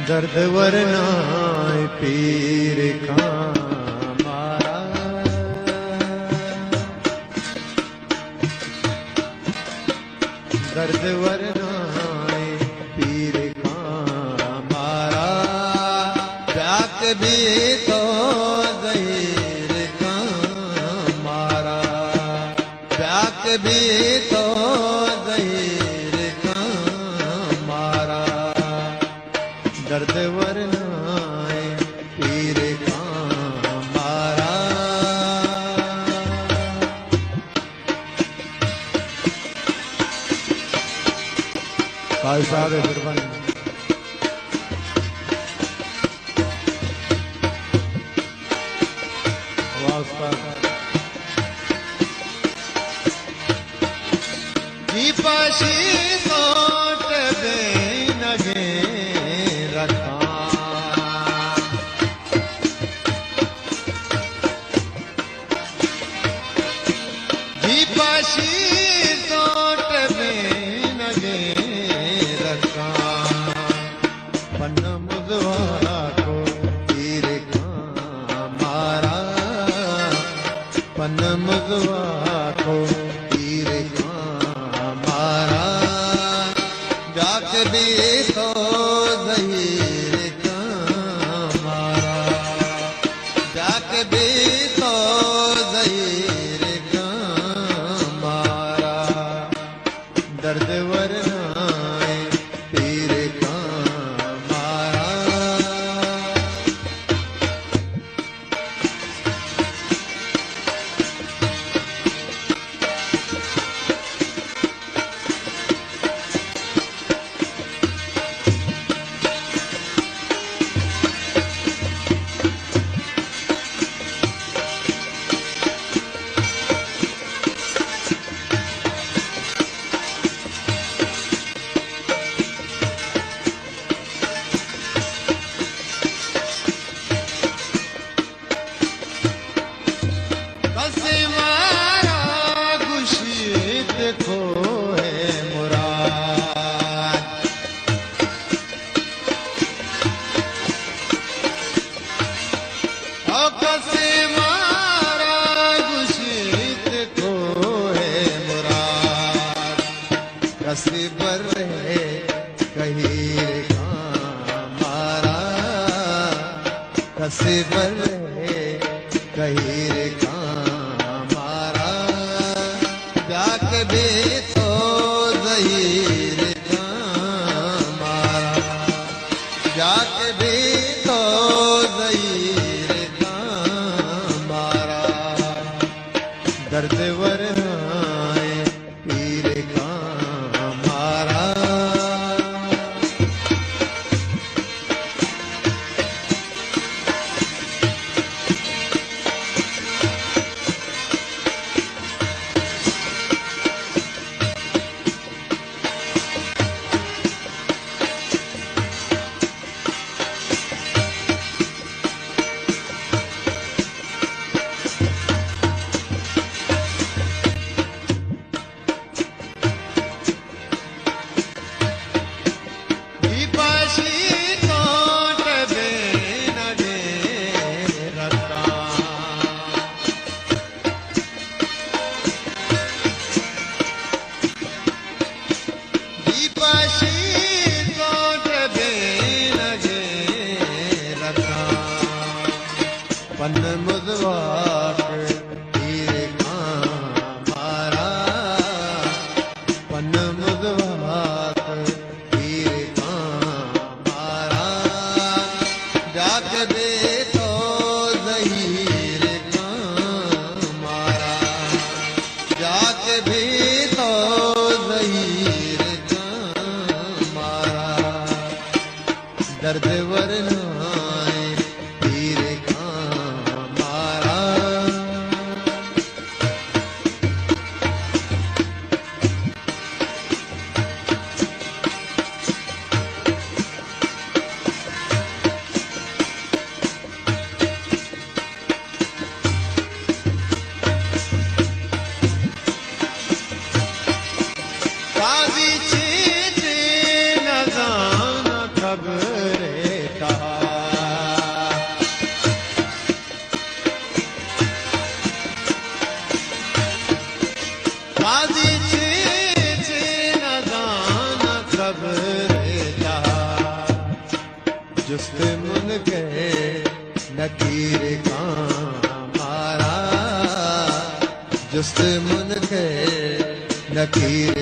दर्द वरनाय पीर का मारा। दर्द वरनाय पीर का मारा। व्याक भी तो ज़हीर का मारा। व्याक भी तो ज़हीर का मारा। दर्द वरनाय पीर का मारा। काल साहब बिरबन जी पाशी सोट बे नगे रखा। जी पाशी सोट बे नगे रखा। पन मुदवा को तीर का मारा। पन मुदवा को तीर का मारा। व्याक भी तो ज़हीर का मारा। व्याक भी तो ज़हीर का मारा। दर्द वरनाय पीर का मारा। कसे मारा खुशीत को है मुराद। और कसे मारा खुशीत को है मुराद। कसे पर है कहीर का मारा। कसे पर है कहीर का मारा। व्याक भी तो ज़हीर का मारा। व्याक भी तो ज़हीर का मारा। दर्द वरनाय पीर का मारा। जी पाशी सोट बे नगे रखा। जी पाशी सोट बे नगे रखा। पन मुदवा पीर का मारा। पन मुदवा पीर का मारा। व्याक भी तो ज़हीर का मारा। व्याक भी तो ज़हीर का मारा। दर्द वरनाय पीर का मारा। काजी चीज न जान खबरे रेता काजी चे न दान कब रेता जुस्त मुन के नकीर का मारा जुस्त मुन के नकीर